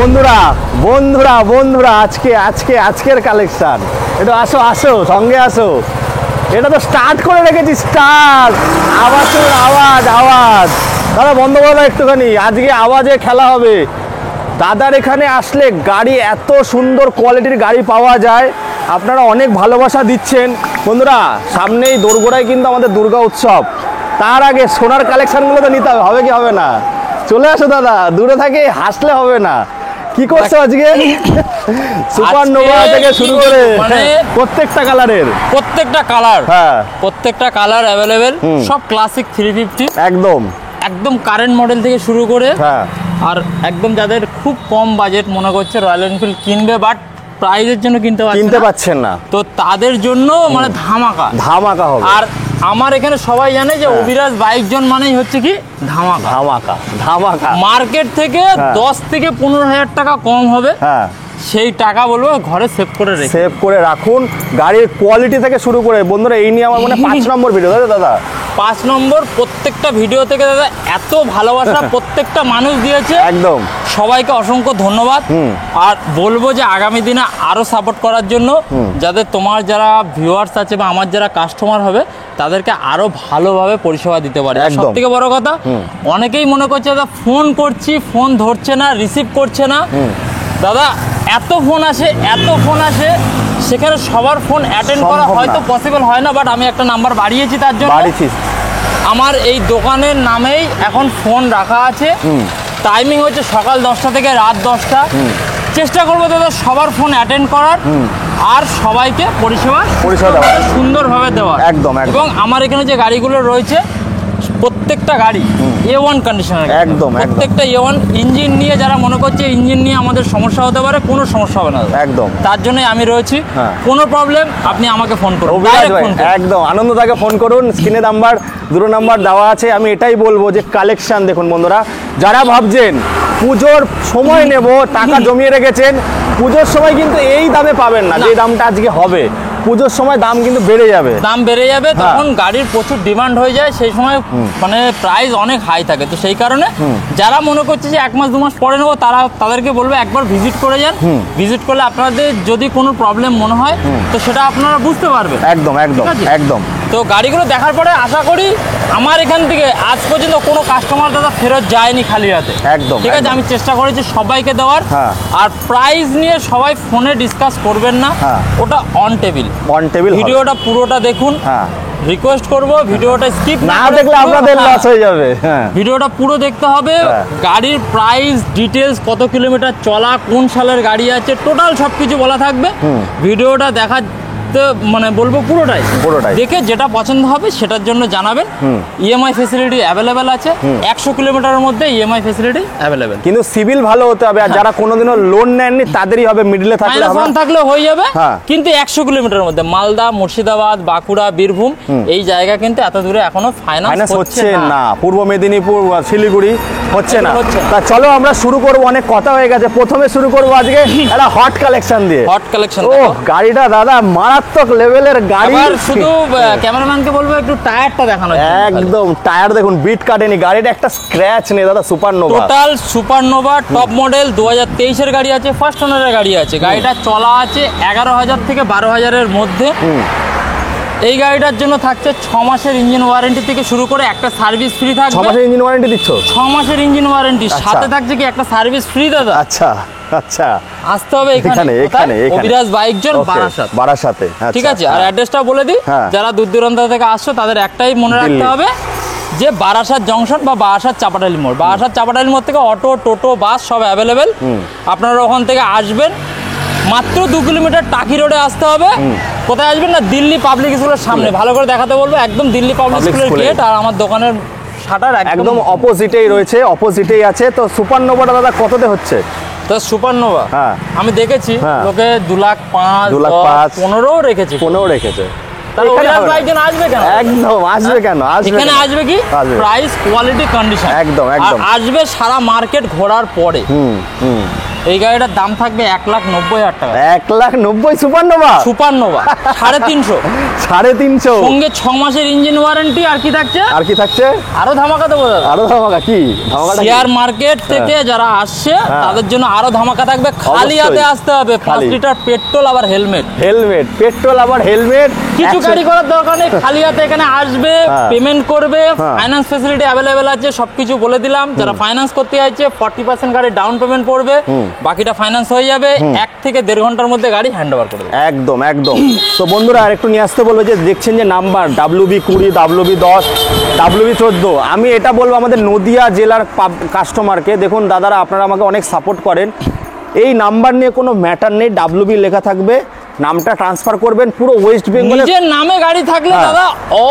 বন্ধুরা বন্ধুরা বন্ধুরা আজকের কালেকশন, এটা আসো আসো সঙ্গে আসো। এটা তো স্টার্ট করে রেখেছি, স্টার্ট আওয়াজ আওয়াজ। দাদা বন্ধ করো একটুখানি, আজকে আওয়াজে খেলা হবে। দাদার এখানে আসলে গাড়ি, এত সুন্দর কোয়ালিটির গাড়ি পাওয়া যায়। আপনারা অনেক ভালোবাসা দিচ্ছেন বন্ধুরা। সামনেই দোরগোড়ায় কিন্তু আমাদের দুর্গা উৎসব, তার আগে সোনার কালেকশনগুলো তো নিতে হবে, হবে কি হবে না? চলে আসো দাদা, দূরে থাকে হাসলে হবে না। কি করছো আজকে? সুপার নোভা থেকে শুরু করে প্রত্যেকটা কালারের, প্রত্যেকটা কালার, হ্যাঁ প্রত্যেকটা কালার অ্যাভেলেবেল। সব ক্লাসিক 350, একদম কারেন্ট মডেল থেকে শুরু করে। হ্যাঁ, আর একদম যাদের খুব কম বাজেট মনে করছে রয়্যাল এনফিল্ড কিনবে, বাট প্রাইজের জন্য কিনতে পারছেন না, তো তাদের জন্য মানে ধামাকা হবে। আর আমার এখানে সবাই জানে যে অভিরাজ বাইক জন মানেই হচ্ছে কি ধামাকা। মার্কেট থেকে 10 থেকে 15,000 টাকা কম হবে, হ্যাঁ সেই টাকা বলবো ঘরে সেভ করে রাখুন। গাড়ির কোয়ালিটি থেকে শুরু করে বন্ধুরা, এই নিয়ে আমার মনে 5 নম্বর ভিডিও দাদা 5 নম্বর। প্রত্যেকটা ভিডিও থেকে দাদা এত ভালোবাসা প্রত্যেকটা মানুষ দিয়েছে, একদম সবাইকে অসংখ্য ধন্যবাদ। আর বলবো যে আগামী দিনে আরো সাপোর্ট করার জন্য, যাতে তোমার যারা ভিউয়ার্স আছে বা আমার যারা কাস্টমার হবে তাদেরকে আরো ভালোভাবে পরিষেবা দিতে পারে। সব থেকে বড় কথা, অনেকেই মনে করছে দাদা ফোন করছি, ফোন ধরছে না, রিসিভ করছে না। দাদা এত ফোন আসে, সেখানে সবার ফোন অ্যাটেন্ড করা হয়তো পসিবল হয় না, বাট আমি একটা নাম্বার বাড়িয়েছি তার জন্য। আমার এই দোকানের নামেই এখন ফোন রাখা আছে। টাইমিং হচ্ছে সকাল 10টা থেকে রাত 10টা। চেষ্টা করবো দাদা সবার ফোন অ্যাটেন্ড করার আর সবাইকে পরিষেবা সুন্দরভাবে দেওয়ার, একদম। এবং আমার এখানে যে গাড়িগুলো রয়েছে প্রত্যেকটা গাড়ি A1 কন্ডিশনের, একদম প্রত্যেকটা A1 ইঞ্জিন নিয়ে। যারা মনে করছে ইঞ্জিন নিয়ে আমাদের সমস্যা হতে পারে, কোনো সমস্যা হবে না, একদম। তার জন্য আমি রয়েছি, কোনো প্রবলেম আপনি আমাকে ফোন করুন, একদম আনন্দদাকে ফোন করুন। স্ক্রিনে নাম্বার, দুটো নাম্বার দেওয়া আছে। আমি এটাই বলবো যে কালেকশন দেখুন বন্ধুরা, যারা ভাবছেন পুজোর সময় নেব, টাকা জমিয়ে রেখেছেন, পুজোর সময় কিন্তু এই দামে পাবেন না, যে দামটা আজকে হবে। পুজোর সময় দাম কিন্তু বেড়ে যাবে, তখন গাড়ির প্রচুর ডিমান্ড হয়ে যায়, সেই সময় মানে প্রাইস অনেক হাই থাকে। তো সেই কারণে যারা মনে করছে যে 1 মাস 2 মাস পরে নেবো, তাদেরকে বলবো একবার ভিজিট করে যান। ভিজিট করলে আপনাদের যদি কোনো প্রবলেম মনে হয় তো সেটা আপনারা বুঝতে পারবেন, একদম। তো গাড়িগুলো দেখার পরে আশা করি আমার এখান থেকে আজ পর্যন্ত কোনো কাস্টমার দাদা ফেরত যায়নি খালি হাতে, একদম। ঠিক আছে, আমি চেষ্টা করেছি সবাইকে দেওয়ার। আর প্রাইস নিয়ে সবাই ফোনে ডিসকাস করবেন না, ওটা অন টেবিল ভিডিওটা পুরোটা দেখুন। রিকোয়েস্ট করবো ভিডিওটা স্কিপ না দেখলে আপনাদের লস হয়ে যাবে। ভিডিওটা পুরো দেখতে হবে। গাড়ির প্রাইস ডিটেলস, কত কিলোমিটার চলা, কোন সালের গাড়ি আছে, টোটাল সবকিছু বলা থাকবে। ভিডিওটা দেখার মানে বলবো পুরোটাই দেখে যেটা পছন্দ হবে সেটার জন্য জানাবেন। ইএমআই ফ্যাসিলিটি অ্যাভেলেবেল আছে, 100 কিলোমিটারের মধ্যে ইএমআই ফ্যাসিলিটি অ্যাভেলেবেল। কিন্তু সিভিল ভালো হতে হবে, আর যারা কোনোদিনও লোন নেননি তাদেরই হবে, মিডলে থাকলে হয়ে যাবে। কিন্তু 100 কিলোমিটারের মধ্যে মালদা, মুর্শিদাবাদ, বাঁকুড়া, বীরভূম এই জায়গা কিন্তু এত দূরে এখনো ফাইন্যান্স হচ্ছে না। পূর্ব মেদিনীপুর, শিলিগুড়ি হচ্ছে না। তা চলো আমরা শুরু করবো, অনেক কথা হয়ে গেছে। প্রথমে শুরু করবো আজকে একটা হট কালেকশন দিয়ে। ও গাড়িটা দাদা মারাত্মক লেভেলের গাড়ি। শুধু ক্যামেরাম্যানকে বলবো একটু টায়ারটা দেখানো। একদম টায়ার দেখুন, বিট কাটেনি, গাড়িটা একটা স্ক্র্যাচ নেই দাদা। টোটাল সুপারনোভা টপ মডেল 2023 এর গাড়ি আছে, ফার্স্ট ওনারের গাড়ি আছে। গাড়িটা চলা আছে 11,000 থেকে 12,000 মধ্যে। এই গাড়িটার জন্য থাকছে 6 মাসের ইঞ্জিন ওয়ারেন্টি থেকে শুরু করে একটা সার্ভিস ফ্রি থাকবে। 6 মাসের ইঞ্জিন ওয়ারেন্টি দিচ্ছ? 6 মাসের ইঞ্জিন ওয়ারেন্টি, সাথে থাকছে কি একটা সার্ভিস ফ্রি দাদা। আচ্ছা, আসতে হবে এখানে অভিরাজ বাইক জন বারাসাতে, ঠিক আছে। আর অ্যাড্রেসটা বলে দিই, যারা দূর দূরান্ত থেকে আসছো তাদের একটাই মনে রাখতে হবে যে বারাসাত জংশন বা বারাসাত চাপাটালি মোড়। বারাসাত চাপাটালি মোড় থেকে অটো, টোটো, বাস সব অ্যাভেলেবেল। আপনারা ওখান থেকে আসবেন, মাত্র 2 কিলোমিটার টাকি রোডে আসতে হবে। কোথায় আসবেন না, দিল্লি পাবলিক স্কুলের সামনে। ভালো করে দেখাতে বলবো, একদম দিল্লি পাবলিক স্কুলের গেট। আর আমার দোকানের শাটার একদম অপোজিটেই রয়েছে, অপোজিটেই আছে। তো সুপারনোভাটা দাদা কততে হচ্ছে? তো সুপারনোভা আমি দেখেছি লোকে 2,05,000, 2,05,000, 15 রেখেছে। আসবে কি প্রাইস, কোয়ালিটি, কন্ডিশন, একদম আসবে সারা মার্কেট ঘোরার পরে। এই গাড়িটার দাম থাকবে 1,90,000 টাকা। 1,90,000 সুপারনোভা? সুপারনোভা 350। 350 সঙ্গে 6 মাসের ইঞ্জিন ওয়ারেন্টি। আর কি থাকছে? আরো ধামাকা দেবো দাদা। আরো ধামাকা কি? শেয়ার মার্কেট থেকে যারা আসছে তাদের জন্য আরো ধামাকা থাকবে। খালি হাতে আসতে হবে, 5 লিটার পেট্রোল আবার হেলমেট। পেট্রোল আবার হেলমেট, কিছু গাড়ি করার দরকার নেই, খালি হাতে এখানে আসবে, পেমেন্ট করবে, ফাইন্যান্স ফ্যাসিলিটি অ্যাভেলেবেল আছে, সবকিছু বলে দিলাম। যারা ফাইন্যান্স করতে চাইছে 40% গাড়ি ডাউন পেমেন্ট করবে, বাকিটা ফাইন্যান্স হয়ে যাবে। 1 থেকে 1.5 ঘন্টার মধ্যে গাড়ি হ্যান্ড ওভার করে দেবে। একদম। তো বন্ধুরা আর একটু নিয়ে আসতে বলবো, যে দেখছেন যে নাম্বার WB20, WB10, WB14, আমি এটা বলবো আমাদের নদিয়া জেলার কাস্টমারকে, দেখুন দাদারা আপনারা আমাকে অনেক সাপোর্ট করেন, এই নাম্বার নিয়ে কোনো ম্যাটার নেই, WB লেখা থাকবে, নামটা ট্রান্সফার করবেন, পুরো ওয়েস্ট বেঙ্গল নিজের নামে গাড়ি থাকলে দাদা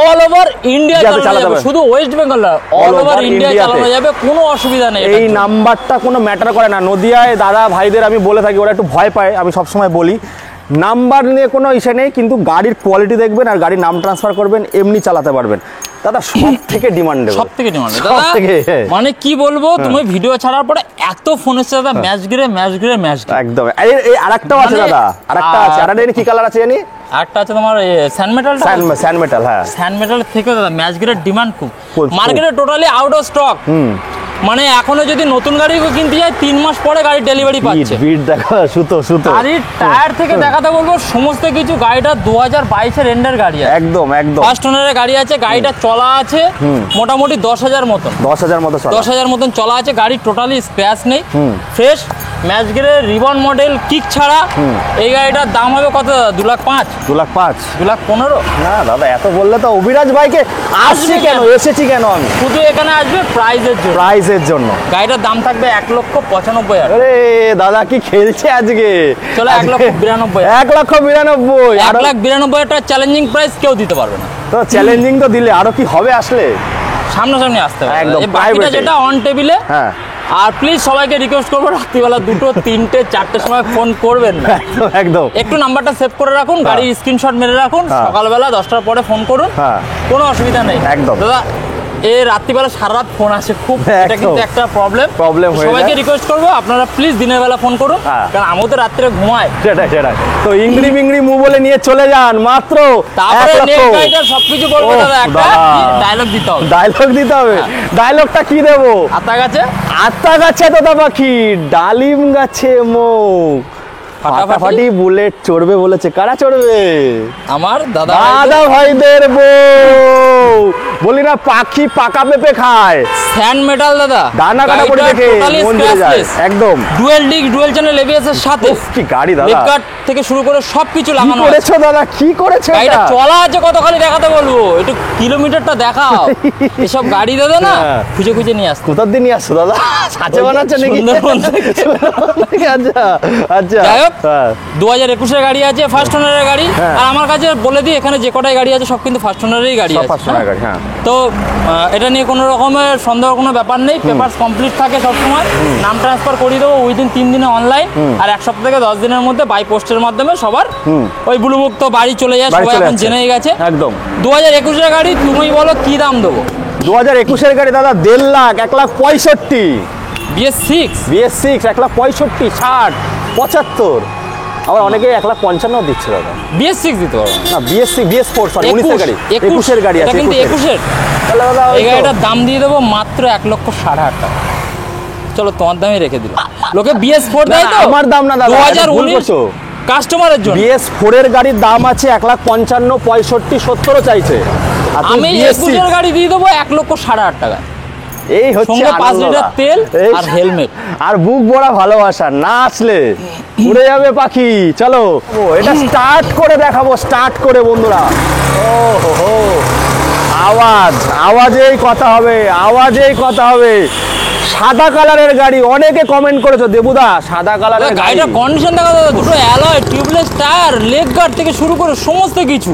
অল ওভার ইন্ডিয়া চালানো যাবে, শুধু ওয়েস্ট বেঙ্গল না, অল ওভার ইন্ডিয়া চালানো যাবে, কোনো অসুবিধা নেই। এই নাম্বারটা কোনো ম্যাটার করে না। নদিয়ায় দাদা ভাইদের আমি বলে থাকি, ওরা একটু ভয় পায়, আমি সবসময় বলি নাম্বার নিয়ে কোনো ইস্যু নেই, কিন্তু গাড়ির কোয়ালিটি দেখবেন আর গাড়ির নাম ট্রান্সফার করবেন, এমনি চালাতে পারবেন। দাদা সব থেকে ডিমান্ডেবল, মানে কি বলবো, তুমি ভিডিও ছাড়ার পরে এত ফোন এসেছে দাদা, ম্যাচ গিরে একদম। এই আরেকটাও আছে দাদা, আরেকটা আছে, আরেকটা কি কালার আছে জানি, আরেকটা আছে তোমার স্যান্ড মেটাল। হ্যাঁ, স্যান্ড মেটালের থেকে দাদা ম্যাচ গিরের ডিমান্ড খুব, মার্কেটে টোটালি আউট অফ স্টক। মানে এখনো যদি নতুন গাড়ি কিনতে যায় 3 মাস পরে গাড়ি ডেলিভারি পাচ্ছে। সুতো গাড়ির টায়ার থেকে দেখাতে বলবো সমস্ত কিছু। গাড়িটা 2022 এর এন্ডের গাড়ি আছে, একদম ফার্স্ট ওনারের গাড়ি আছে। গাড়িটা চলা আছে মোটামুটি 10,000 মতন, 10,000 মতন চলা আছে। গাড়ি টোটালি স্ক্র্যাচ নেই, ফ্রেশ ম্যাচ গিয়ারের রিবন মডেল কিক ছাড়া। এই গাড়িটার দাম হবে কত দাদা? 2,05,000, 2,15,000। না দাদা এত বললে তো অভিরাজ ভাইকে এসেছি কেন আমি, শুধু এখানে আসবে প্রাইজের জন্য। গাড়িটার দাম থাকবে 1,95,000। আরে দাদা কি খেলছে আজকে, চলো 1,92,000, 1,92,000 টাকা চ্যালেঞ্জিং প্রাইস, কেউ দিতে পারবে না। তো চ্যালেঞ্জিং তো দিলে আরো কি হবে, আসলে সামনাসামনি আসতে হবে একদম, বাকিটা যেটা অন টেবিলে। হ্যাঁ, আর প্লিজ সবাইকে রিকোয়েস্ট করবো, রাত্রিবেলা 2টো, 3টে, 4টের সময় ফোন করবেন না, একদম। একটু নাম্বারটা সেভ করে রাখুন, গাড়ির স্ক্রিনশট মেরে রাখুন, সকালবেলা 10টার পরে ফোন করুন, কোনো অসুবিধা নেই একদম। দাদা এই রাত্রিবেলা সারা রাত ফোন আসে খুব, এটা কিন্তু একটা প্রবলেম। সবাইকে রিকোয়েস্ট করবো আপনারা প্লিজ দিনের বেলা ফোন করুন, কারণ আমি তো রাত্রে ঘুমাই। সেটাই। তো ইংরি বিংরি মু বলে নিয়ে চলে যান মাত্র, তারপরে নেক্সট গাড়িটা সবকিছু বলবো দাদা, একটা ডায়লগ দিতে হবে। ডায়লগটা কি দেবো? আতা গাছে তোতা পাখি, ডালিম গাছে মুখ, ফাটাফাটি বুলেট চড়বে বলেছে, কারা চড়বে? আমার দাদা ভাইদের বউ। বলি না পাখি পাকা পেঁপে খায়, স্যান্ড মেটাল দাদা, ডানা কাটা পড়ে দেখে মন জুড়ে যায়, একদম dual disc dual channel ABS এর সাথে। কি গাড়ি দাদা, লেফট থেকে শুরু করে সবকিছু লাগানো আছে। কি করেছো দাদা, কি করেছো? গাড়িটা চলা আছে কত, খালি দেখাতে বলবো, একটু কিলোমিটারটা দেখাও। এসব গাড়ি দাদা না খুঁজে নিয়ে আসতো। কোথার দিন নিয়ে আসছো দাদা? সাথে বানাচ্ছে নাকি? আচ্ছা যাই হোক, 2021 এর গাড়ি আছে, ফার্স্ট ওনারের গাড়ি। আর আমার কাছে বলে দিই, এখানে যে কটাই গাড়ি আছে সব কিন্তু ফার্স্ট ওনারেরই গাড়ি আছে। তো এটা নিয়ে কোনো রকমের সন্দেহ কোনো ব্যাপার নেই, পেপারস কমপ্লিট থাকে সবসময়। নাম ট্রান্সফার করিয়ে দেবো উইদিন 3 দিনে অনলাইন, আর 1 সপ্তাহ থেকে 10 দিনের মধ্যে বাই পোস্টের মাধ্যমে সবার ওই ব্লু বুক তো বাড়ি চলে যায়, সবাই এখন জেনেই গেছে। একদম 2021 এর গাড়ি, তুমি বলো কি দাম দেবো? 2021 এর গাড়ি দাদা 1.5 লাখ, 1,65,000। BS6 1,65,000, 60, 75। আবার অনেকে 1,55,000 দিচ্ছে দাদা। BS6 দিতে পারবো না, BS4 সরি, 19 এর গাড়ি, 21 এর গাড়ি আছে, কিন্তু 21 এর। তাহলে দাদা এই গাড়িটার দাম দিয়ে দেবো মাত্র 1,60,000 টাকা। চলো তোমার দামই রেখে দিল, লোকে BS4 দেয় তো, আমার দাম না দাদা, 2019 কাস্টমারের জন্য। BS4 এর গাড়ির দাম আছে 1,55,000, 65, 70 চাইছে। আমি 21 এর গাড়ি দিয়ে দেবো 1,60,000 টাকা। এই হচ্ছে 5 লিটার তেল আর হেলমেট আর বুক ভরা ভালোবাসা, না আসলে উড়ে যাবে পাখি। চলো এটা স্টার্ট করে দেখাবো, স্টার্ট করে বন্ধুরা। ও হো, আওয়াজেই কথা হবে। সাদা কালারের গাড়ি, অনেকে কমেন্ট করেছো দেবুদা সাদা কালারের গাড়িটা কন্ডিশন দেখা দাদা, দুটো alloy, tubeless tyre, leg guard থেকে শুরু করে সমস্ত কিছু।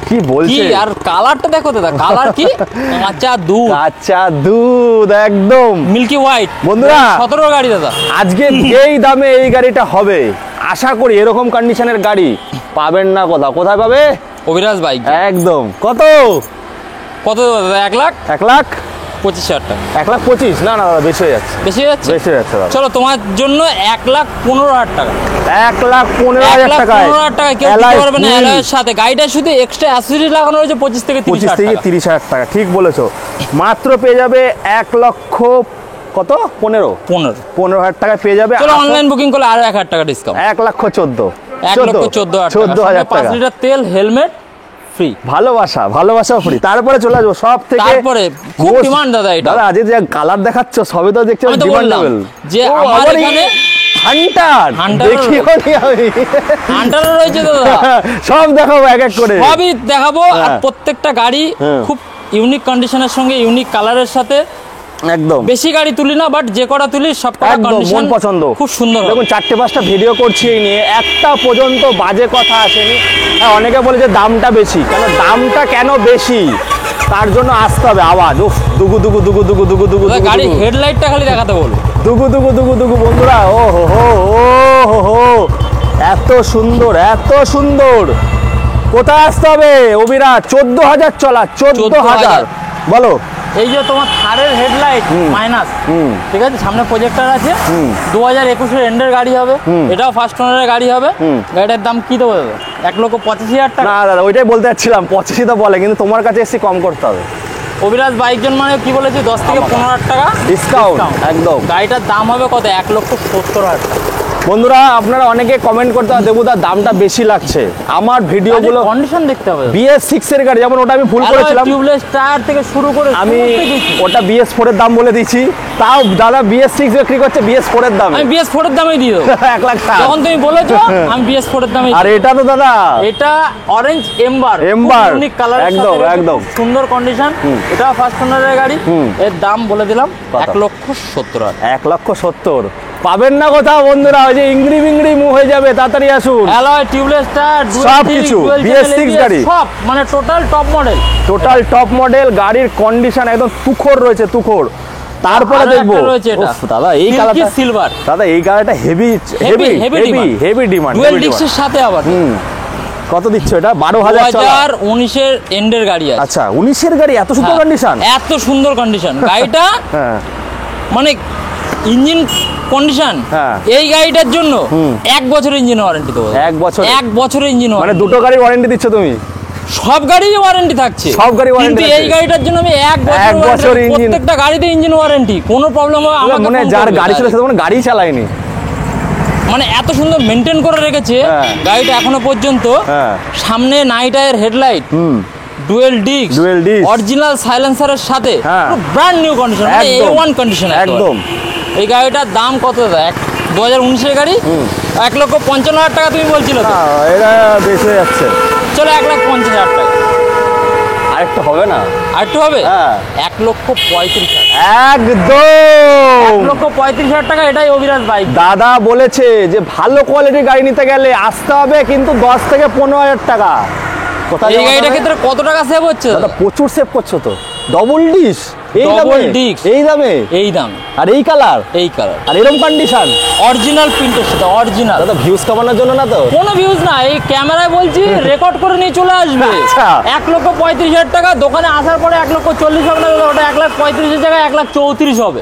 কি বলছে? আর কালারটা দেখো দাদা, কালার কি কাঁচা দুধ, একদম মিল্কি হোয়াইট। বন্ধুরা 17 গাড়ি দাদা, আজকে যেই দামে এই গাড়িটা হবে, আশা করি এরকম কন্ডিশনের গাড়ি পাবেন না কোথায় পাবে? অভিরাজ বাইক। একদম। কত দাদা? 1 লাখ, 25,000 টাকা। 1,25,000? না না দাদা, বেশি হয়ে যাচ্ছে, বেশি হয়ে যাচ্ছে, বেশি হয়ে যাচ্ছে দাদা। চলো তোমার জন্য 1,15,000 টাকা। 1,15,000 টাকায় 1,15,000 টাকা কেউ দিতে পারবে না অ্যালয়ের সাথে। গাড়িটা শুধু এক্সট্রা অ্যাসেসরিজ লাগানো রয়েছে 25 থেকে 30,000 টাকা। ঠিক বলেছো, মাত্র পেয়ে যাবে 1,00,000 কত 15,000 টাকায় পেয়ে যাবে। চলো অনলাইন বুকিং করলে আরো 1,000 টাকা ডিসকাউন্ট, 1,14,000 5 লিটার তেল, হেলমেট ফ্রি, ভালোবাসা ফ্রি। তারপরে চলে আসবো সব থেকে, তারপরে খুব ডিমান্ড দাদা এটা। দাদা আজ যে কালার দেখাচ্ছ সবে তো দেখছি ডিমান্ডেবল। যে আমার এখানে হান্টার দেখিও নি আমি, হান্টারও রয়েছে দাদা, সব দেখাবো এক এক করে, সবই দেখাবো। আর প্রত্যেকটা গাড়ি খুব ইউনিক কন্ডিশনের সঙ্গে, ইউনিক কালারের সাথে। একদম বেশি গাড়ি তুলি না, বাট যে কটা তুলি সব কটা কন্ডিশন পছন্দ, খুব সুন্দর। দেখুন 4-5টা ভিডিও করছি এই নিয়ে, একটা পর্যন্ত বাজে কথা আসেনি। হ্যাঁ, অনেকে বলে যে দামটা বেশি, কেন দামটা কেন বেশি তার জন্য আসতে হবে আওয়াজ। উফ, দুগু দুগু দুগু দুগু দুগু দুগু, গাড়ি হেডলাইটটা খালি দেখাতে বলো, দুগু দুগু দুগু দুগু। বন্ধুরা ও হো হো ও হো, এত সুন্দর, এত সুন্দর। কোথায় আসতে হবে অভিরাজ? 14,000 চলা, 14,000 বলো। এই যে তোমার থারের হেডলাইট মাইনাস, ঠিক আছে, সামনে প্রজেক্টর আছে, 2021-এর এন্ডের গাড়ি হবে, এটাও ফার্স্ট ওনারের গাড়ি হবে। গাড়িটার দাম কি দেবো দাদা? 1,85,000 টাকা। না দাদা, ওইটাই বলতে চাচ্ছিলাম, 85 তো বলে, কিন্তু তোমার কাছে এসে কম করতে হবে। অভিরাজ বাইকজন মানে কি বলেছি, 10 থেকে 15,000 টাকা ডিসকাউন্ট একদম। গাড়িটার দাম হবে কত? 1,70,000 টাকা। বন্ধুরা আপনারা অনেকে কমেন্ট করতে হবে দেবুদা দামটা বেশি লাগছে। আমার ভিডিওগুলো কন্ডিশন দেখতে হবে। BS6 এর গাড়ি, যেমন ওটা আমি ভুল করেছিলাম, টিউবলেস টায়ার থেকে শুরু করে আমি ওটা BS4 এর দাম বলে দিয়েছি, তাও দাদা BS6 বিক্রি করছে BS4 এর দাম। আমি BS4 এর দামই দিও 1 লাখ টাকা। যখন তুমি বলেছো আমি BS4 এর দামই। আর এটা তো দাদা, এটা অরেঞ্জ এম্বার, ইউনিক কালার, একদম একদম সুন্দর কন্ডিশন। এটা ফার্স্ট ওনারের গাড়ি, এর দাম বলে দিলাম 1,70,000। 1,70,000 পাবেন না কোথাও বন্ধুরা, ওই যে ইংরি বিংরি মুভ হয়ে যাবে, তাড়াতাড়ি আসুন। অ্যালয়, টিউবলেস টায়ার, সব কিছু BS6 গাড়ি, সব মানে টোটাল টপ মডেল। গাড়ির কন্ডিশন একদম তুখর রয়েছে, তুখর। তারপরে দেখবো দাদা এই কালারটা সিলভার, দাদা এই কালারটা হেভি ডিমান্ড, ডুয়েল ডিস্কের সাথে আবার। কত দিচ্ছ এটা? 12,000 চলা, 2019-এর এন্ডের গাড়ি আছে। আচ্ছা 19-এর গাড়ি, এত সুন্দর কন্ডিশন, এত সুন্দর কন্ডিশন গাড়িটা। মানে ইঞ্জিন কন্ডিশন, এই গাড়িটার জন্য 1 বছরের ইঞ্জিন ওয়ারেন্টি দেবো। 1 বছরের ইঞ্জিন, মানে দুটো গাড়ি ওয়ারেন্টি দিচ্ছ তুমি? সব গাড়ি ওয়ারেন্টি থাকছে, সব গাড়ি ওয়ারেন্টি। কিন্তু এই গাড়িটার জন্য আমি 1 বছর ইঞ্জিন, প্রত্যেকটা গাড়িতে ইঞ্জিন ওয়ারেন্টি, কোনো প্রবলেম হবে আমাকে মানে যার গাড়ি ছিল সে মানে গাড়ি চালায়নি, মানে এত সুন্দর মেইনটেইন করে রেখেছে গাড়িটা এখনো পর্যন্ত। সামনে নাইট আইয়ের হেডলাইট, ডুয়েল ডিস্ক, অরিজিনাল সাইলেন্সারের সাথে, পুরো ব্র্যান্ড নিউ কন্ডিশন, মানে A1 কন্ডিশন একদম। এই গাড়িটার দাম কত দাদা? 2019-এর গাড়ি, 1,55,000 টাকা তুমি বলছিল তো? এটা বেশি হয়ে যাচ্ছে। চলো 1,50,000 টাকা। আরেকটু হবে না? আরেকটু হবে, 1,35,000 একদম। 1,35,000 টাকা। এটাই অভিরাজ বাইক। দাদা বলেছে যে ভালো কোয়ালিটির গাড়ি নিতে গেলে আসতে হবে কিন্তু 10 থেকে 15,000 টাকা। এই গাড়িটার ক্ষেত্রে কত টাকা সেভ হচ্ছে দাদা? প্রচুর সেভ করছো তো। ডবল ডিস্ক, এই দাম, আর এই কালার, আর এরকম কন্ডিশন, অরিজিনাল প্রিন্টের সাথে, অরিজিনাল। দাদা ভিউজ কামানোর জন্য না তো? কোনো ভিউজ না, এই ক্যামেরায় বলছি, রেকর্ড করে নিয়ে চলে আসবে। 1,35,000 টাকা। দোকানে আসার পরে 1,40,000 হবে না দাদা, ওটা 1,35,000 জায়গায় 1,34,000 হবে।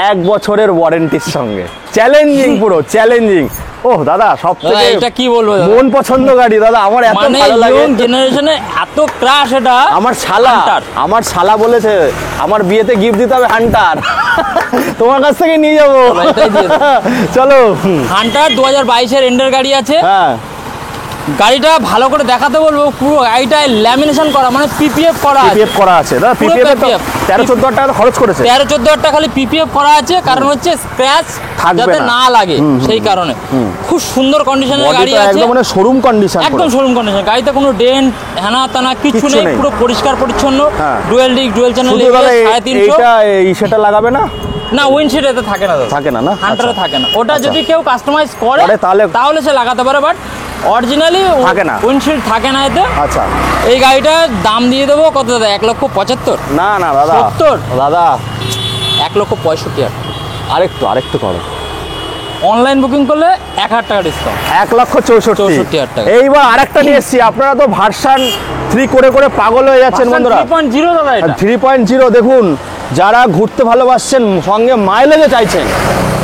1 বছরের ওয়ারেন্টির সঙ্গে, চ্যালেঞ্জিং, পুরো চ্যালেঞ্জিং। ওহ দাদা সব থেকে এটা কি বলবো, মন পছন্দ গাড়ি দাদা, আমার এত ভালো লাগে। ইয়ং জেনারেশনে এত ক্রাশ এটা। আমার শালা বলেছে আমার বিয়েতে গিফট দিতে হবে হান্টার, তোমার কাছ থেকে নিয়ে যাবো। চলো, হান্টার 2022-এর এন্ডের গাড়ি আছে। গাড়িটা ভালো করে দেখাতে বলবো, পুরো গাড়িটায় ল্যামিনেশন করা, মানে পিপিএফ করা আছে দাদা। পিপিএফ 13-14,000 টাকা খরচ করেছে, 13-14,000 টাকা খালি পিপিএফ করা আছে। কারণ হচ্ছে স্ক্র্যাচ যাতে না লাগে, সেই কারণে। খুব সুন্দর কন্ডিশনের গাড়ি আছে, একদম মানে শোরুম কন্ডিশন, একদম শোরুম কন্ডিশন। গাড়িতে কোনো ডেন্ট হেনা তেনা কিছু নেই, পুরো পরিষ্কার পরিচ্ছন্ন। Dual disk, dual channel, 350। সেটা লাগাবে না? না, উইন্ডশিল্ড এতে থাকে না, হান্টারে থাকে না। ওটা যদি কেউ কাস্টমাইজ করে তাহলে সে লাগাতে পারে, বাট অরিজিনালি থাকে না, উইন্ডশিল্ড থাকে না এতে। আচ্ছা, এই গাড়িটার দাম দিয়ে দেবো কত দাদা? 1,75,000। না না দাদা, 70 দাদা, 1,65,000। আরেকটু করো। অনলাইন বুকিং করলে 1,000 টাকা ডিসকাউন্ট, 1,64,000 টাকা। এইবার আরেকটা নিয়ে এসেছি, আপনারা তো ভার্সন 3 করে পাগল হয়ে যাচ্ছেন বন্ধুরা। 3.0 দাদা, এটা 3.0 দেখুন, যারা ঘুরতে ভালোবাসছেন সঙ্গে মাইলেজও চাইছেন,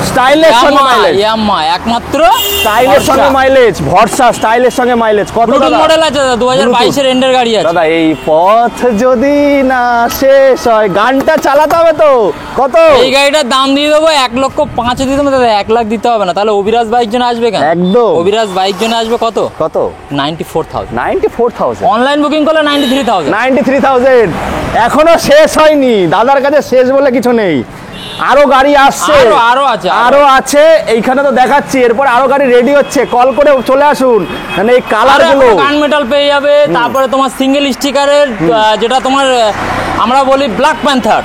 স্টাইলের সঙ্গে মাইলেজ, ইয়ামাহা একমাত্র স্টাইলের সঙ্গে মাইলেজ, ভরসা স্টাইলের সঙ্গে মাইলেজ। কত দাদা মডেল আছে দাদা? 2022 এর এন্ডের গাড়ি আছে দাদা। এই পথ যদি না শেষ হয়, গানটা চালাতে হবে তো। কত এই গাড়িটার দাম দিয়ে দেবো 1,05,000 দিয়ে দেবো দাদা, 1 লাখ দিতে হবে না। তাহলে অভিরাজ বাইক জন্য আসবে কেন? একদম অভিরাজ বাইক জন্য আসবে কত? কত? 94,000। 94,000 অনলাইন বুকিং করলে 93,000। 93,000 এখনো শেষ হয়নি দাদার কাছে, শেষ বলে কিছু নেই, আরো গাড়ি আসছে, আরো আছে। এইখানে তো দেখাচ্ছি, এরপর আরো গাড়ি রেডি হচ্ছে, কল করে চলে আসুন। মানে এই কালার গুলো গান মেটাল পেয়ে যাবে। তারপরে তোমার সিঙ্গেল স্টিকারের যেটা তোমার আমরা বলি ব্ল্যাক প্যান্থার,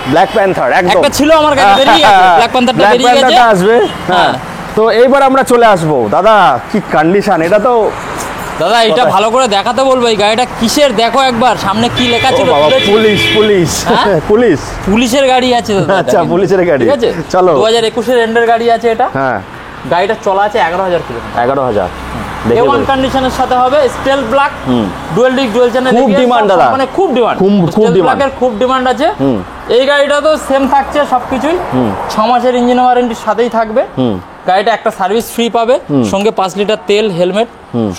একদম একটা ছিল আমার কাছে, বেরিয়ে গেছে ব্ল্যাক প্যান্থারটা, বেরিয়ে গেছে, আসবে। হ্যাঁ, তো এইবার আমরা চলে আসবো। দাদা কি কন্ডিশন, এটা তো দাদা এটা ভালো করে দেখাতে বলবো। এই গাড়িটা কিসের দেখো একবার, সামনে কি লেখা ছিল? পুলিশ পুলিশ পুলিশ, পুলিশের গাড়ি আছে দাদা। আচ্ছা, পুলিশের গাড়ি, ঠিক আছে। চলো 2021 এর এন্ডের গাড়ি আছে এটা। হ্যাঁ, গাড়িটা চলা আছে 11,000 কিলোমিটার। 11,000 A1 কন্ডিশনের সাথে হবে, steel black, dual disc, dual channel, খুব ডিমান্ড দাদা, মানে খুব ডিমান্ড, খুব ডিমান্ড, খুব ডিমান্ড আছে। এই গাড়িটা তো সেম থাকছে সবকিছুই, 6 মাসের ইঞ্জিন ওয়ারেন্টির সাথেই থাকবে। গাড়িটা একটা সার্ভিস ফ্রি পাবে, সঙ্গে 5 লিটার তেল, হেলমেট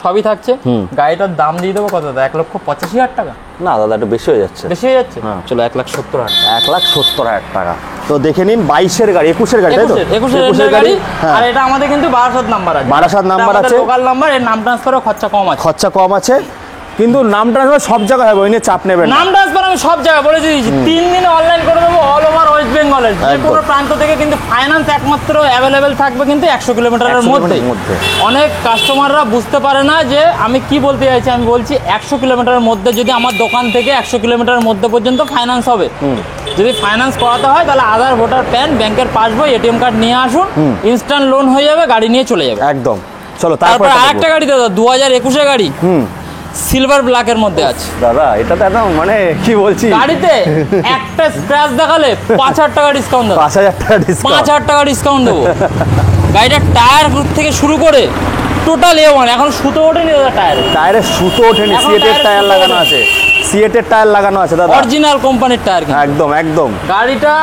সবই থাকছে। গাড়িটার দাম দিয়ে দেবো কত দাদা? 1,85,000 টাকা। না দাদা একটু বেশি হয়ে যাচ্ছে, বেশি হয়ে যাচ্ছে। চলো 1,70,000, 1,70,000 টাকা। তো দেখে নিন 22-এর গাড়ি, 21-এর গাড়ি, তাই তো? 21-এর গাড়ি। আর এটা আমাদের কিন্তু 12 নাম্বার আছে, 12 নাম্বার আছে, লোকাল নাম্বার। এর নাম ট্রান্সফারও খরচা কম আছে, কিন্তু নাম ট্রান্সফার সব জায়গায় হবে, ওই নিয়ে চাপ নেবেন না। নাম ট্রান্সফার আমি সব জায়গায় বলে দিয়েছি, 3 দিনে অনলাইন করে দেবো অল ওভার ওয়েস্ট বেঙ্গলের যে কোনো প্রান্ত থেকে। কিন্তু ফাইন্যান্স একমাত্র অ্যাভেলেবেল থাকবে কিন্তু 100 কিলোমিটারের মধ্যে। অনেক কাস্টমাররা বুঝতে পারে না যে আমি কি বলতে চাইছি। আমি বলছি 100 কিলোমিটারের মধ্যে যদি আমার দোকান থেকে 100 কিলোমিটারের মধ্যে পর্যন্ত ফাইন্যান্স হবে। যদি ফাইন্যান্স করাতে হয় তাহলে আধার, ভোটার, প্যান, ব্যাংকের পাসবই, এটিএম কার্ড নিয়ে আসুন, ইনস্ট্যান্ট লোন হয়ে যাবে, গাড়ি নিয়ে চলে যাবে একদম। চলো তারপর আরেকটা গাড়ি দাদা, 2021-এর গাড়ি, সিলভার ব্ল্যাকের মধ্যে আছে দাদা। এটা তো একদম মানে কি বলছি, গাড়িতে একটা স্ক্র্যাচ দেখালে 5,000 টাকা ডিসকাউন্ট দেবো, 5,000 টাকা ডিসকাউন্ট, 5,000 টাকা ডিসকাউন্ট দেবো। গাড়িটার টায়ার থেকে শুরু করে টোটাল A1, এখন সুতো ওঠেনি দাদা, টায়ারে সুতো ওঠেনি, সিএটের টায়ার লাগানো আছে, সিএটের টায়ার লাগানো আছে দাদা, অরিজিনাল কোম্পানির টায়ার, একদম একদম। গাড়িটা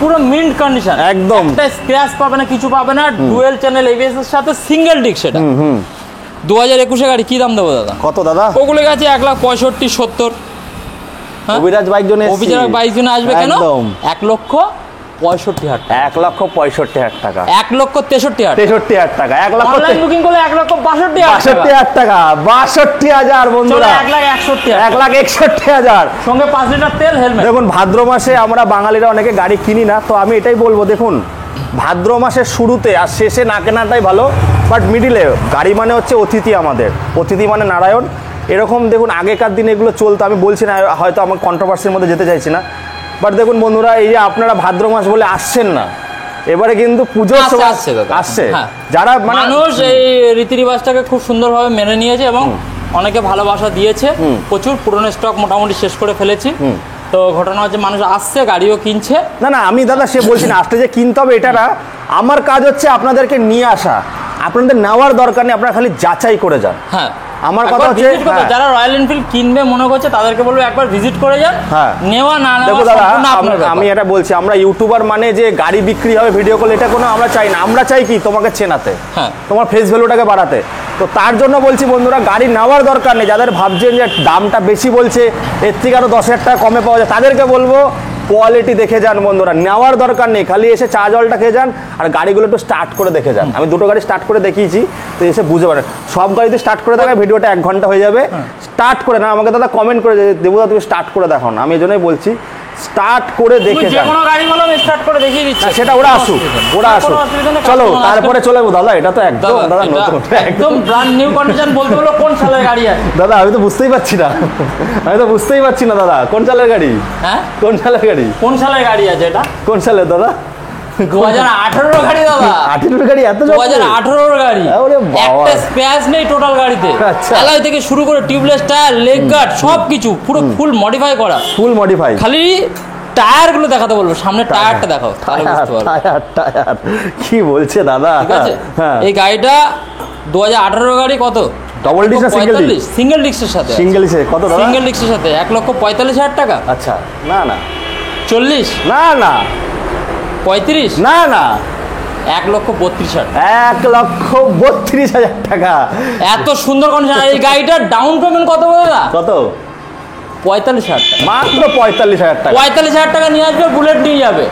পুরো মিন্ট কন্ডিশন, একদম, একটা স্ক্র্যাচ পাবে না, কিছু পাবে না। ডুয়েল চ্যানেল এবিএস এর সাথে সিঙ্গেল ডিস্ক সেটা। 2021-এর গাড়ি কি দাম দেবো দাদা? কত দাদা? ওগুলো গেছে 1,65,70। অভিরাজ বাইক জন্য, অভিরাজ বাইক জন্য আসবে কেন? 1,65,000 টাকা, 1,65,000 টাকা, 1,63,000 টাকা, 1 লাখ অনলাইন বুকিং করলে 1,62,000 টাকা, 62,000 বন্ধুরা, 1,61,000 সঙ্গে 5 লিটার তেল, হেলমেট। দেখুন ভাদ্র মাসে আমরা বাঙালিরা অনেকে গাড়ি কিনি না, তো আমি এটাই বলবো, দেখুন ভাদ্র মাসের শুরুতে আর শেষে না কেনাটাই ভালো, বাট মিডিলে গাড়ি মানে হচ্ছে অতিথি, আমাদের অতিথি মানে নারায়ণ। এরকম দেখুন আগেকার দিনে এগুলো চলতো, আমি বলছি না, হয়তো আমার কন্ট্রোভার্সির মধ্যে যেতে চাইছি না, বাট দেখুন বন্ধুরা, এই যে আপনারা ভাদ্র মাস বলে আসছেন না, এবারে কিন্তু পুজোর সময় আসছে, যারা মানুষ এই রীতি রিবাজটাকে খুব সুন্দরভাবে মেনে নিয়েছে এবং অনেকে ভালোবাসা দিয়েছে, প্রচুর পুরনো স্টক মোটামুটি শেষ করে ফেলেছি। তো ঘটনা হচ্ছে মানুষ আসছে, গাড়িও কিনছে। না আমি দাদা সে বলছি না আসতে যে কিনতে হবে এটা না, আমার কাজ হচ্ছে আপনাদেরকে নিয়ে আসা, আপনাদের নেওয়ার দরকার নেই, আপনারা খালি যাচাই করে যান। হ্যাঁ, আমার কথা হচ্ছে যারা রয়্যাল এনফিল্ড কিনবে মনে করছে তাদেরকে বলবো একবার ভিজিট করে যান। নেওয়া না নেওয়া সম্পূর্ণ আপনার ব্যাপার। আমি এটা বলছি, আমরা ইউটিউবার মানে যে গাড়ি বিক্রি হবে ভিডিও কল, এটা কোনো আমরা চাই না। আমরা চাই কি তোমাকে চেনাতে, তোমার ফেস ভ্যালুটাকে বাড়াতে। তো তার জন্য বলছি বন্ধুরা, গাড়ি নেওয়ার দরকার নেই। যাদের ভাবছেন যে দামটা বেশি বলছে, এর থেকে আরো 10,000 টাকা কমে পাওয়া যায়, তাদেরকে বলবো কোয়ালিটি দেখে যান বন্ধুরা, নেওয়ার দরকার নেই, খালি এসে চা জলটা খেয়ে যান আর গাড়িগুলো একটু স্টার্ট করে দেখে যান। আমি দুটো গাড়ি স্টার্ট করে দেখিয়েছি, তো এসে বুঝতে পারেন। সব গাড়িতে স্টার্ট করে দেখায়, ভিডিওটা 1 ঘন্টা হয়ে যাবে। স্টার্ট করে না, আমাকে দাদা কমেন্ট করে দেবো, তুমি স্টার্ট করে দেখো না, আমি এই জন্যই বলছি স্টার্ট করে দেখে যান। কোনো গাড়ি বলো আমি স্টার্ট করে দেখিয়ে দিচ্ছি, সেটা ওরা আসুক, ওরা আসুক। চলো তারপরে চলে যাবো দাদা, এটা তো একদম দাদা নতুন, একদম ব্র্যান্ড নিউ কন্ডিশন। বলতে হলো কোন সালের গাড়ি আছে দাদা? আমি তো বুঝতেই পারছি না, দাদা কোন সালের গাড়ি? হ্যাঁ, কোন সালের গাড়ি? কোন সালের গাড়ি আছে এটা? কোন সালের দাদা? 2018 গাড়ি দাদা। 18 গাড়ি? এত 2018 গাড়ি, একটা স্পেয়ার নেই টোটাল গাড়িতে। অ্যালয় থেকে শুরু করে টিউবলেস টায়ার, লেগ গার্ড সবকিছু পুরো ফুল মডিফাই করা, ফুল মডিফাই। খালি টায়ার গুলো দেখাতে বলবো, সামনে টায়ারটা দেখাও, টায়ার কি বলছে দাদা? ঠিক আছে, এই গাড়িটা 2018 গাড়ি, কত ডবল ডিস্ক না সিঙ্গেল ডিস্ক? সিঙ্গেল ডিস্কের সাথে। সিঙ্গেল ডিস্কে কত দাদা? সিঙ্গেল ডিস্কের সাথে 1,45,000 টাকা। আচ্ছা, না 40? না না। 35? না না। 1,32,000। 1,32,000 টাকা। এত সুন্দর কন্ডিশন। এই গাড়িটার ডাউন পেমেন্ট কত বলে না? কত? 45,000 টাকা। মাত্র 45,000 টাকা। 45,000 টাকা নিয়ে আসবে, বুলেট নিয়ে যাবে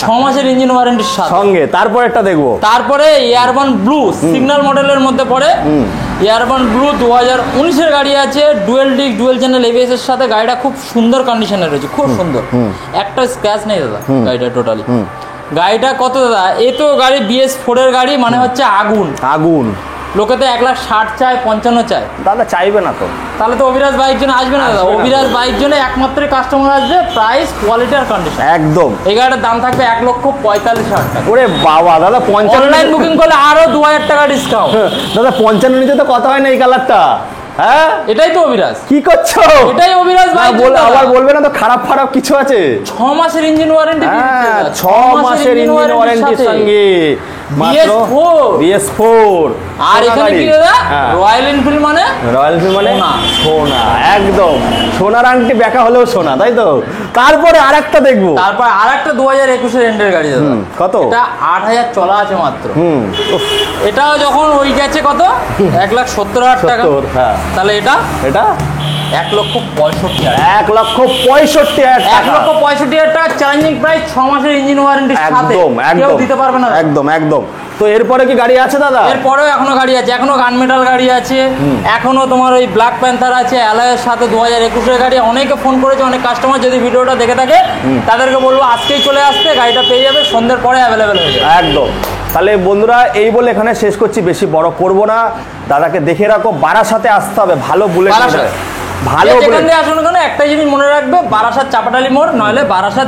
6 মাসের ইঞ্জিন ওয়ারেন্টির সাথে সঙ্গে। তারপর একটা দেখবো। তারপরে এয়ারবান ব্লু সিগন্যাল মডেলের মধ্যে পড়ে। এয়ারবান ব্লু 2019-এর গাড়ি আছে, dual disc dual channel ABS এর সাথে। গাড়িটা খুব সুন্দর কন্ডিশনে রয়েছে, খুব সুন্দর, একটা স্ক্র্যাচ নেই দাদা গাড়িটা টোটালি। গাড়িটা কত দাদা? এ তো গাড়ি BS4 এর গাড়ি, মানে হচ্ছে আগুন আগুন। লোকে তো 1,60,000 চায়, 55 চায়। দাদা চাইবে না তো, তাহলে তো অভিরাজ বাইক জন্য আসবে না দাদা। অভিরাজ বাইক জন্য একমাত্র কাস্টমার আসবে প্রাইস, কোয়ালিটি আর কন্ডিশন। একদম। এই গাড়িটার দাম থাকবে 1,45,000 টাকা। ওরে বাবা দাদা, 55 অনলাইন বুকিং করলে আরো 2,000 টাকা ডিসকাউন্ট। দাদা 55 নিচে তো কথা হয় না এই কালারটা। হ্যাঁ এটাই তো অভিরাজ। কি করছো? এটাই অভিরাজ বাইক। আবার বলবে না তো খারাপ খারাপ কিছু আছে? 6 মাসের ইঞ্জিন ওয়ারেন্টি। হ্যাঁ 6 মাসের ইঞ্জিন ওয়ারেন্টির সঙ্গে BS4। আর এখানে কি দাদা? রয়্যাল এনফিল্ড মানে? রয়্যাল এনফিল্ড মানে সোনা। একদম সোনার আংটি বেকা হলেও সোনা, তাই তো? তারপরে আরেকটা দেখবো। তারপর আরেকটা 2021-এর এন্ডের গাড়ি দাদা। কত? এটা 8,000 চলা আছে মাত্র। এটাও যখন ওই গেছে কত 1,70,000 টাকা। হ্যাঁ। তাহলে এটা 1,65,000। 1,65,000 টাকা। 1,65,000 টাকা চ্যালেঞ্জিং প্রাইস, 6 মাসের ইঞ্জিন ওয়ারেন্টির সাথে। কেউ দিতে পারবে না। একদম একদম। তো এরপরে কি গাড়ি আছে দাদা? এরপরেও এখনো গাড়ি আছে, এখনো গানমেটাল গাড়ি আছে, এখনো তোমার ওই ব্ল্যাক প্যান্থার আছে অ্যালয়ের সাথে 2021-এর গাড়ি। অনেকে ফোন করেছে, অনেক কাস্টমার যদি ভিডিওটা দেখে থাকে তাদেরকে বলবো আজকেই চলে আসতে, গাড়িটা পেয়ে যাবে, সন্ধ্যের পরে অ্যাভেলেবেল হয়ে যাবে। একদম। তাহলে বন্ধুরা এই বলে এখানে শেষ করছি, বেশি বড় করবো না। দাদাকে দেখে রাখো, বারাসাতে আসতে হবে, ভালো বুলেট ভালো যেখান থেকে আসুন কেন একটাই জিনিস মনে রাখবে, বারাসাত চাপাটালি মোড়, নইলে বারাসাত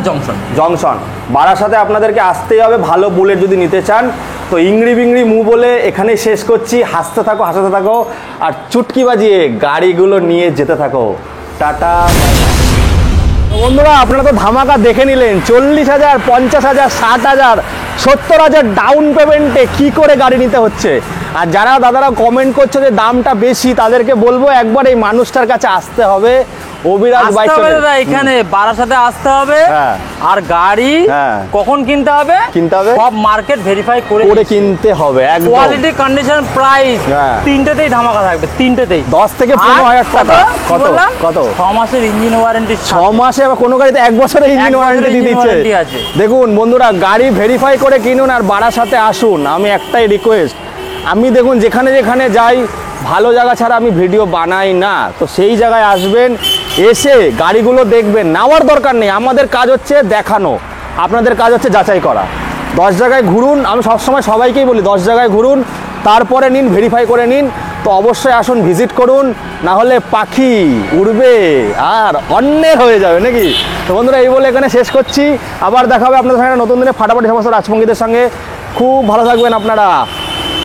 জংশন। বারাসাতে আপনাদেরকে আসতেই হবে ভালো বুলেট যদি নিতে চান। তো ইংড়ি বিংড়ি মু বলে এখানেই শেষ করছি। হাসতে থাকো, হাসাতে থাকো, আর চুটকি বাজিয়ে গাড়িগুলো নিয়ে যেতে থাকো। টাটা। বন্ধুরা আপনারা তো ধামাকা দেখে নিলেন। 40,000, 50,000, 60,000, 70,000 ডাউন পেমেন্টে কি করে গাড়ি নিতে হচ্ছে। আর যারা দাদারা কমেন্ট করছে যে দামটা বেশি, তাদেরকে বলবো একবার এই মানুষটার কাছে আসতে হবে। অভিরাজ বাইক দাদা এখানে বারাসাতে আসতে হবে। আর গাড়ি কখন কিনতে হবে? সব মার্কেট ভেরিফাই করে কিনতে হবে। একদম কোয়ালিটি, কন্ডিশন, প্রাইস তিনটেতেই ধামাকা থাকবে। তিনটেতেই 10 থেকে 15,000 টাকা। কত? 6 মাসের ইঞ্জিন ওয়ারেন্টি। 6 মাসে, আবার কোনো গাড়িতে 1 বছরের ইঞ্জিন ওয়ারেন্টি দিয়ে দিচ্ছে। দেখুন বন্ধুরা, গাড়ি ভেরিফাই করে কিনুন আর বারাসাতে আসুন। আমি একটাই রিকোয়েস্ট, আমি দেখুন যেখানে যেখানে যাই, ভালো জায়গা ছাড়া আমি ভিডিও বানাই না। তো সেই জায়গায় আসবেন, এসে গাড়িগুলো দেখবেন। নেওয়ার দরকার নেই, আমাদের কাজ হচ্ছে দেখানো, আপনাদের কাজ হচ্ছে যাচাই করা। 10 জায়গায় ঘুরুন, আমি সবসময় সবাইকেই বলি 10 জায়গায় ঘুরুন, তারপরে নিন, ভেরিফাই করে নিন। তো অবশ্যই আসুন, ভিজিট করুন, না হলে পাখি উড়বে আর অন্যের হয়ে যাবে নাকি। তো বন্ধুরা এই বলে এখানে শেষ করছি। আবার দেখা হবে আপনাদের সঙ্গে নতুন দিনে ফাটাফাটি সমস্ত রাজপঙ্গীদের সঙ্গে। খুব ভালো থাকবেন আপনারা।